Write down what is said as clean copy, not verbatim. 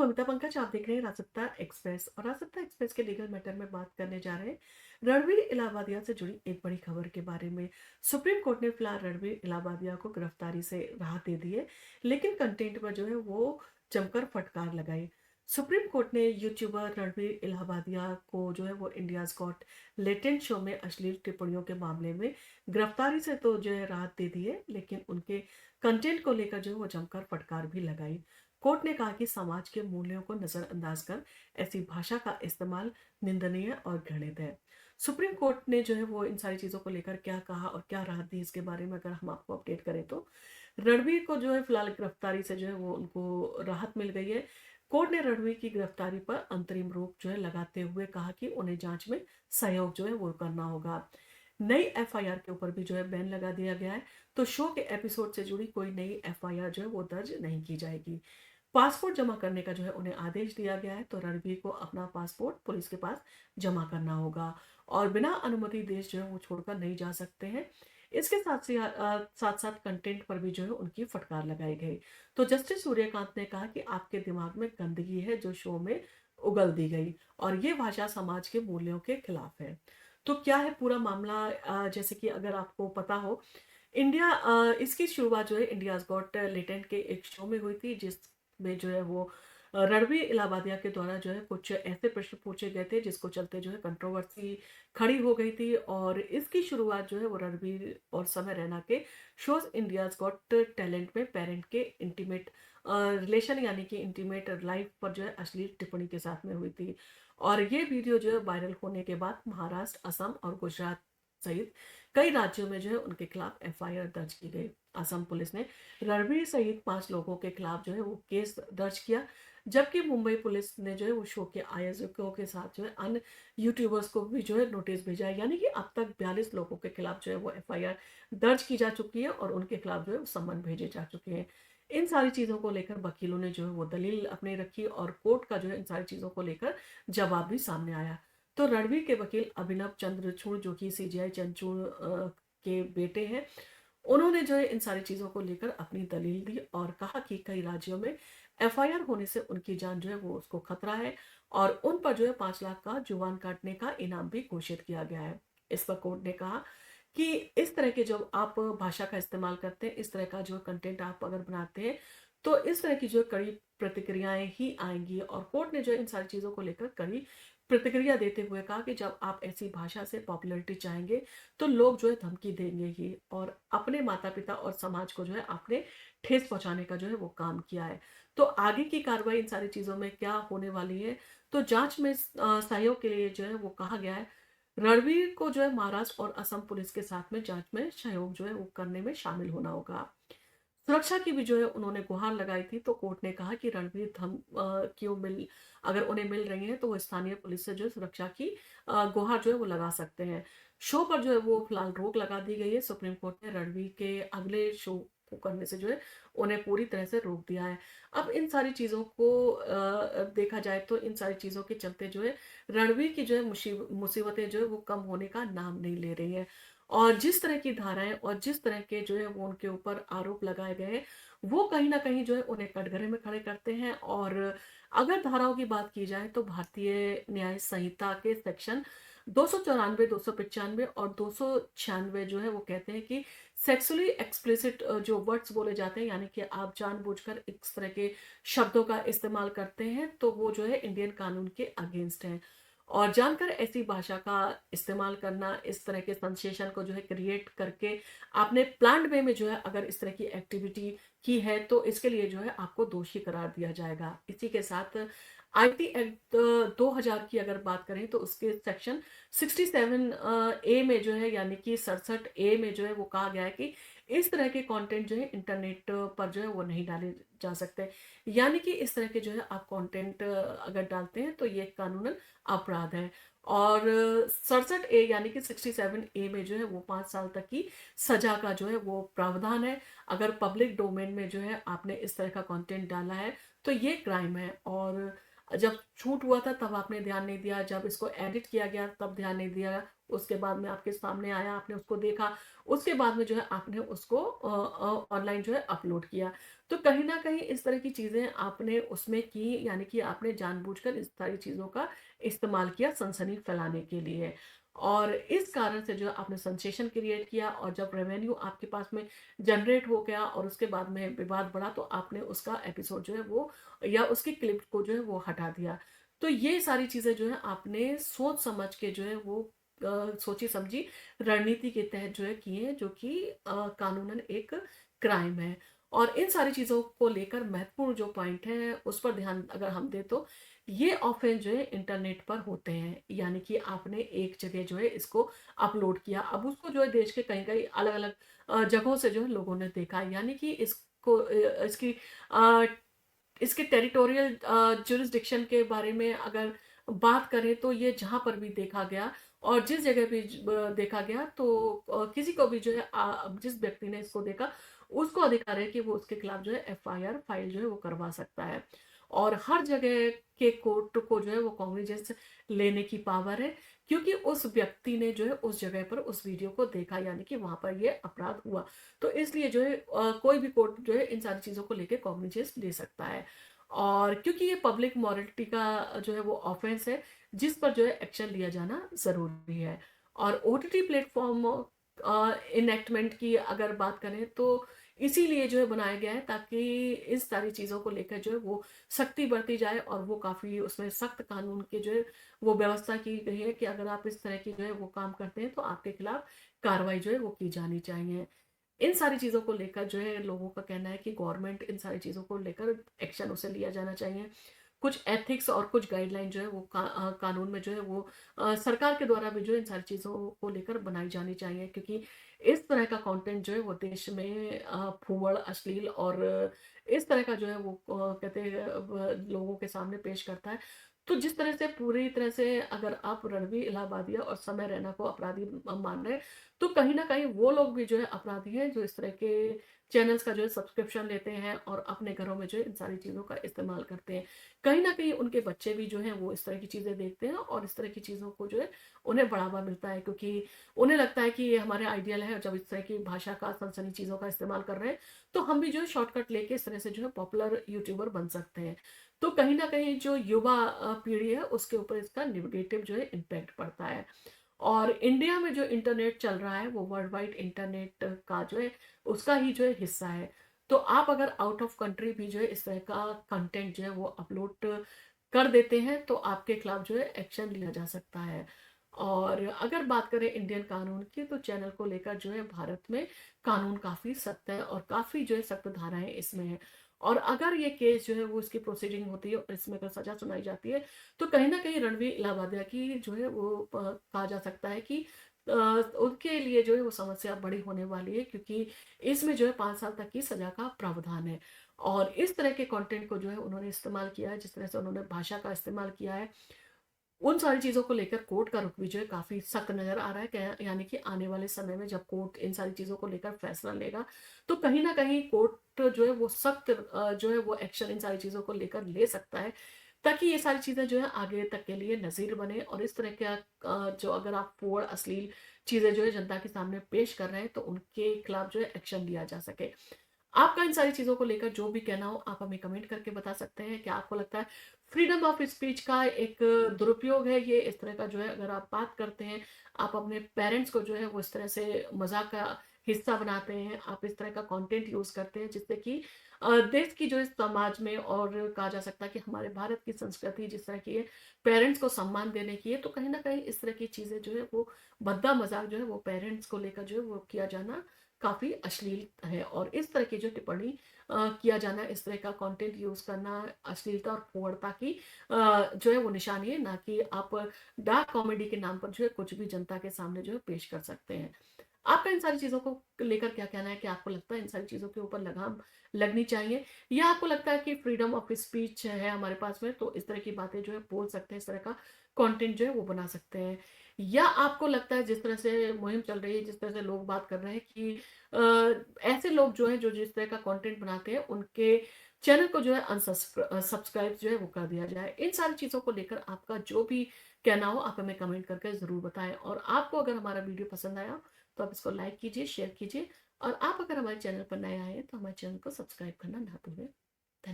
ममिता पंकज, आप देख रहे हैं राजसत्ता एक्सप्रेस और राजसत्ता एक्सप्रेस के लीगल मैटर में बात करने जा रहे हैं रणवीर इलाहाबादिया से जुड़ी एक बड़ी खबर के बारे में। सुप्रीम कोर्ट ने फिलहाल रणवीर इलाहाबादिया को गिरफ्तारी से राहत दे दी है, लेकिन कंटेंट पर जो है वो जमकर फटकार लगाई। सुप्रीम कोर्ट ने यूट्यूबर रणवीर इलाहाबादिया को जो है वो इंडियाज गॉट लेटेंट शो में अश्लील टिप्पणियों के मामले में गिरफ्तारी से तो जो है राहत दे दी है, लेकिन उनके कंटेंट को लेकर जो है वो जमकर फटकार भी लगाई। कोर्ट ने कहा कि समाज के मूल्यों को नजरअंदाज कर ऐसी भाषा का इस्तेमाल निंदनीय और घृणित है। सुप्रीम कोर्ट ने जो है वो इन सारी चीजों को लेकर क्या कहा और क्या राहत दी, इसके बारे में अगर हम आपको अपडेट करें तो रणवीर को जो है फिलहाल गिरफ्तारी से जो है वो उनको राहत मिल गई है। कोर्ट ने रणवीर की गिरफ्तारी पर अंतरिम रोक जो है लगाते हुए कहा कि उन्हें जांच में सहयोग जो है वो करना होगा। नई एफआईआर के ऊपर भी जो है बैन लगा दिया गया है, तो शो के एपिसोड से जुड़ी कोई नई एफआईआर जो है वो दर्ज नहीं की जाएगी। पासपोर्ट जमा करने का जो है उन्हें आदेश दिया गया है, तो रणबीर को अपना पासपोर्ट पुलिस के पास जमा करना होगा और बिना अनुमति देश जो है वो छोड़कर नहीं जा सकते हैं। इसके साथ साथ कंटेंट पर भी जो है उनकी फटकार लगाई गई। तो जस्टिस सूर्यकांत ने कहा कि आपके दिमाग में गंदगी है जो शो में उगल दी गई और ये भाषा समाज के मूल्यों के खिलाफ है। तो क्या है पूरा मामला, जैसे कि अगर आपको पता हो, इसकी शुरुआत जो है इंडियाज गॉट लेटेंट के एक शो में हुई थी, जिसमें जो है वो रणवीर इलाहाबादिया के द्वारा जो है कुछ ऐसे प्रश्न पूछे गए थे जिसको चलते जो है कंट्रोवर्सी खड़ी हो गई थी। और इसकी शुरुआत जो है वो रणवीर और समय रैना के शोज इंडियाज गॉट टैलेंट में पेरेंट के इंटीमेट रिलेशन यानी कि इंटीमेट लाइफ पर जो है अश्लील टिप्पणी के साथ में हुई थी। और ये वीडियो जो है वायरल होने के बाद महाराष्ट्र, असम और गुजरात सहित कई राज्यों में जो है उनके खिलाफ एफआईआर दर्ज की गई। असम पुलिस ने रणवीर सहित 5 लोगों के खिलाफ जो है वो केस दर्ज किया, जबकि मुंबई पुलिस ने जो है वो शो के आयोजकों के साथ जो है अन्य यूट्यूबर्स को भी जो है नोटिस भेजा है। यानी कि अब तक 42 लोगों के खिलाफ जो है वो एफआईआर दर्ज की जा चुकी है और उनके खिलाफ जो है वो सम्मन भेजे जा चुके हैं। इन सारी चीजों को लेकर वकीलों ने जो है वो दलील अपने रखी और कोर्ट का जो है इन सारी चीजों को लेकर जवाब भी सामने आया। तो रणवीर के वकील अभिनव चंद्रचूड़, जो कि सीजीआई चंद्रचूड़ के बेटे हैं, उन्होंने जो है इन सारी चीजों को लेकर अपनी दलील दी और कहा कि कई राज्यों में एफआईआर होने से उनकी जान जो है वो उसको खतरा है और उन पर जो है 5 लाख का जुबान काटने का इनाम भी घोषित किया गया है। इस पर कोर्ट ने कहा कि इस तरह के जब आप भाषा का इस्तेमाल करते हैं, इस तरह का जो कंटेंट आप अगर बनाते हैं, तो इस तरह की जो कड़ी प्रतिक्रियाएं ही आएंगी। और कोर्ट ने जो इन सारी चीजों को लेकर कड़ी प्रतिक्रिया देते हुए कहा कि जब आप ऐसी भाषा से पॉपुलैरिटी चाहेंगे तो लोग जो है धमकी देंगे ही, और अपने माता पिता और समाज को जो है आपने ठेस पहुंचाने का जो है वो काम किया है। तो आगे की कार्रवाई इन सारी चीजों में क्या होने वाली है, तो जांच में सहयोग के लिए जो है वो कहा गया है रणवीर को जो है महाराष्ट्र और असम पुलिस के साथ में जांच में सहयोग जो है वो करने में शामिल होना होगा। सुरक्षा की भी जो है उन्होंने गुहार लगाई थी, तो कोर्ट ने कहा कि रणवीर क्यों मिल अगर उन्हें मिल रही है तो वो स्थानीय पुलिस से जो है सुरक्षा की गुहार जो है वो लगा सकते हैं। शो पर जो है वो फिलहाल रोक लगा दी गई है। सुप्रीम कोर्ट ने रणवीर के अगले शो को करने से जो है उन्हें पूरी तरह से रोक दिया है। अब इन सारी चीजों को देखा जाए तो इन सारी चीजों के चलते जो है रणवीर की जो है मुसीबतें जो है वो कम होने का नाम नहीं ले रही है। और जिस तरह की धाराएं और जिस तरह के जो है वो उनके ऊपर आरोप लगाए गए हैं, वो कहीं ना कहीं जो है उन्हें कटघरे में खड़े करते हैं। और अगर धाराओं की बात की जाए तो भारतीय न्याय संहिता के सेक्शन 294, 295 और 296 जो है वो कहते हैं कि सेक्सुअली एक्सप्लिसिट जो वर्ड्स बोले जाते हैं, यानी कि आप जानबूझकर इस तरह के शब्दों का इस्तेमाल करते हैं, तो वो जो है इंडियन कानून के अगेंस्ट है। और जानकर ऐसी भाषा का इस्तेमाल करना, इस तरह के सेंसेशन को जो है क्रिएट करके आपने प्लान्ड वे में जो है अगर इस तरह की एक्टिविटी की है, तो इसके लिए जो है आपको दोषी करार दिया जाएगा। इसी के साथ आईटी एक्ट 2000 की अगर बात करें तो उसके सेक्शन 67 ए में जो है, यानी कि 67 ए में जो है वो कहा गया है कि इस तरह के कंटेंट जो है इंटरनेट पर जो है वो नहीं डाले जा सकते। यानी कि इस तरह के जो है आप कंटेंट अगर डालते हैं तो ये कानूनन अपराध है। और 67 ए यानी कि 67 ए में जो है वो 5 साल तक की सजा का जो है वो प्रावधान है। अगर पब्लिक डोमेन में जो है आपने इस तरह का कंटेंट डाला है तो ये क्राइम है। और जब शूट हुआ था तब आपने ध्यान नहीं दिया, जब इसको एडिट किया गया तब ध्यान नहीं दिया, उसके बाद में आपके सामने आया, आपने उसको देखा, उसके बाद में जो है आपने उसको ऑनलाइन जो है अपलोड किया। तो कहीं न कहीं इस तरह की चीज़ें आपने उसमें की, यानी कि आपने जानबूझकर इस सारी चीज़ों का इस्तेमाल किया सनसनी फैलाने के लिए। और इस कारण से जो है आपने सेंसेशन क्रिएट किया, और जब रेवेन्यू आपके पास में जनरेट हो गया और उसके बाद में विवाद बढ़ा, तो आपने उसका एपिसोड जो है वो, या उसकी क्लिप को जो है वो हटा दिया। तो ये सारी चीज़ें जो है आपने सोच समझ के जो है वो सोची-समझी रणनीति के तहत जो है किए, जो कि कानूनन एक क्राइम है। और इन सारी चीज़ों को लेकर महत्वपूर्ण जो पॉइंट है उस पर ध्यान अगर हम दें, तो ये ऑफ़ेंस जो है इंटरनेट पर होते हैं। यानी कि आपने एक जगह जो है इसको अपलोड किया, अब उसको जो है देश के कहीं-कहीं अलग-अलग जगहों से जो है लोगों ने देखा, यानी कि इसको अ, इसके टेरिटोरियल ज्यूरिसडिक्शन के बारे में अगर बात करें, तो ये जहाँ पर भी देखा गया और जिस जगह भी देखा गया, तो किसी को भी जो है जिस व्यक्ति ने इसको देखा, उसको अधिकार है कि वो उसके खिलाफ जो है एफआईआर फाइल जो है वो करवा सकता है। और हर जगह के कोर्ट को जो है वो कॉग्निजेंस लेने की पावर है, क्योंकि उस व्यक्ति ने जो है उस जगह पर उस वीडियो को देखा, यानी कि वहां पर ये अपराध हुआ। तो इसलिए जो है कोई भी कोर्ट जो है इन सारी चीज़ों को लेके कॉग्निजेंस ले सकता है। और क्योंकि ये पब्लिक मॉरलिटी का जो है वो ऑफेंस है, जिस पर जो है एक्शन लिया जाना ज़रूरी है। और ओटीटी प्लेटफ़ॉर्म इनैक्टमेंट की अगर बात करें, तो इसीलिए जो है बनाया गया है, ताकि इस सारी चीज़ों को लेकर जो है वो सख्ती बरती जाए, और वो काफ़ी उसमें सख्त कानून की जो है वो व्यवस्था की गई है कि अगर आप इस तरह की जो है वो काम करते हैं, तो आपके खिलाफ कार्रवाई जो है वो की जानी चाहिए। इन सारी चीज़ों को लेकर जो है लोगों का कहना है कि गवर्नमेंट इन सारी चीज़ों को लेकर एक्शन उसे लिया जाना चाहिए। कुछ एथिक्स और कुछ गाइडलाइन जो है वो कानून में जो है वो सरकार के द्वारा भी जो है इन सारी चीज़ों को लेकर बनाई जानी चाहिए, क्योंकि इस तरह का कंटेंट जो है वो देश में भूमड़, अश्लील और इस तरह का जो है वो कहते हैं लोगों के सामने पेश करता है। तो जिस तरह से पूरी तरह से अगर आप रणवीर इलाहाबादिया और समय रैना को अपराधी मान रहे हैं, तो कहीं न कहीं वो लोग भी जो है अपराधी हैं, जो इस तरह के चैनल्स का जो है सब्सक्रिप्शन लेते हैं और अपने घरों में जो है इन सारी चीज़ों का इस्तेमाल करते हैं। कहीं न कहीं उनके बच्चे भी जो हैं वो इस तरह की चीज़ें देखते हैं, और इस तरह की चीज़ों को जो है उन्हें बढ़ावा मिलता है, क्योंकि उन्हें लगता है कि ये हमारे आइडियल है, और जब इस तरह की भाषा का, सनसनी चीज़ों का इस्तेमाल कर रहे हैं, तो हम भी जो है शॉर्टकट लेके इस तरह से जो है पॉपुलर यूट्यूबर बन सकते हैं। तो कहीं न कहीं जो युवा पीढ़ी है उसके ऊपर इसका नेगेटिव जो है इम्पैक्ट पड़ता है। और इंडिया में जो इंटरनेट चल रहा है वो वर्ल्ड वाइड इंटरनेट का जो है उसका ही जो है हिस्सा है। तो आप अगर आउट ऑफ कंट्री भी जो है इस तरह का कंटेंट जो है वो अपलोड कर देते हैं, तो आपके खिलाफ जो है एक्शन लिया जा सकता है। और अगर बात करें इंडियन कानून की, तो चैनल को लेकर जो है भारत में कानून काफ़ी सख्त है, और काफ़ी जो है सख्त धाराएँ इसमें हैं। और अगर ये केस जो है वो इसकी प्रोसीडिंग होती है और इसमें अगर सज़ा सुनाई जाती है, तो कहीं न कहीं रणवीर इलाहाबादिया की जो है वो कहा जा सकता है कि उनके लिए जो है वो समस्या बड़ी होने वाली है, क्योंकि इसमें जो है 5 साल तक की सज़ा का प्रावधान है। और इस तरह के कंटेंट को जो है उन्होंने इस्तेमाल किया है, जिस तरह से उन्होंने भाषा का इस्तेमाल किया है, उन सारी चीज़ों को लेकर कोर्ट का रुख भी जो है काफ़ी सख्त नज़र आ रहा है। यानी कि आने वाले समय में जब कोर्ट इन सारी चीज़ों को लेकर फैसला लेगा, तो कहीं न कहीं कोर्ट जो है वो सख्त जो है वो एक्शन इन सारी चीज़ों को लेकर ले सकता है, ताकि ये सारी चीज़ें जो है आगे तक के लिए नज़ीर बने, और इस तरह का जो अगर आप फूहड़, अश्लील चीज़ें जो है जनता के सामने पेश कर रहे हैं, तो उनके खिलाफ जो है एक्शन लिया जा सके। आपका इन सारी चीज़ों को लेकर जो भी कहना हो, आप हमें कमेंट करके बता सकते हैं। क्या आपको लगता है फ्रीडम ऑफ स्पीच का एक दुरुपयोग है ये? इस तरह का जो है अगर आप बात करते हैं, आप अपने पेरेंट्स को जो है वो इस तरह से मज़ाक का हिस्सा बनाते हैं, आप इस तरह का कंटेंट यूज़ करते हैं, जिससे कि देश की जो इस समाज में, और कहा जा सकता है कि हमारे भारत की संस्कृति जिस तरह की है, पेरेंट्स को सम्मान देने की है, तो कहीं न कहीं इस तरह की चीज़ें जो है वो भद्दा मज़ाक जो है वो पेरेंट्स को लेकर जो है वो किया जाना काफ़ी अश्लील है। और इस तरह की जो टिप्पणी किया जाना, इस तरह का कंटेंट यूज़ करना अश्लीलता और फूहड़ता की जो है वो निशानी है, ना कि आप डार्क कॉमेडी के नाम पर जो है कुछ भी जनता के सामने जो है पेश कर सकते हैं। आपका इन सारी चीज़ों को लेकर क्या कहना है? कि आपको लगता है इन सारी चीज़ों के ऊपर लगाम लगनी चाहिए, या आपको लगता है कि फ्रीडम ऑफ स्पीच है हमारे पास में, तो इस तरह की बातें जो है बोल सकते हैं, इस तरह का कंटेंट जो है वो बना सकते हैं? या आपको लगता है जिस तरह से मुहिम चल रही है, जिस तरह से लोग बात कर रहे हैं कि ऐसे लोग जो हैं जो जिस तरह का कंटेंट बनाते हैं, उनके चैनल को जो है सब्सक्राइब जो है वो कर दिया जाए। इन सारी चीज़ों को लेकर आपका जो भी कहना हो आप हमें कमेंट करके ज़रूर बताएँ, और आपको अगर हमारा वीडियो पसंद आया तो आप इसको लाइक कीजिए, शेयर कीजिए, और आप अगर हमारे चैनल पर नए आए हैं तो हमारे चैनल को सब्सक्राइब करना ना भूलें।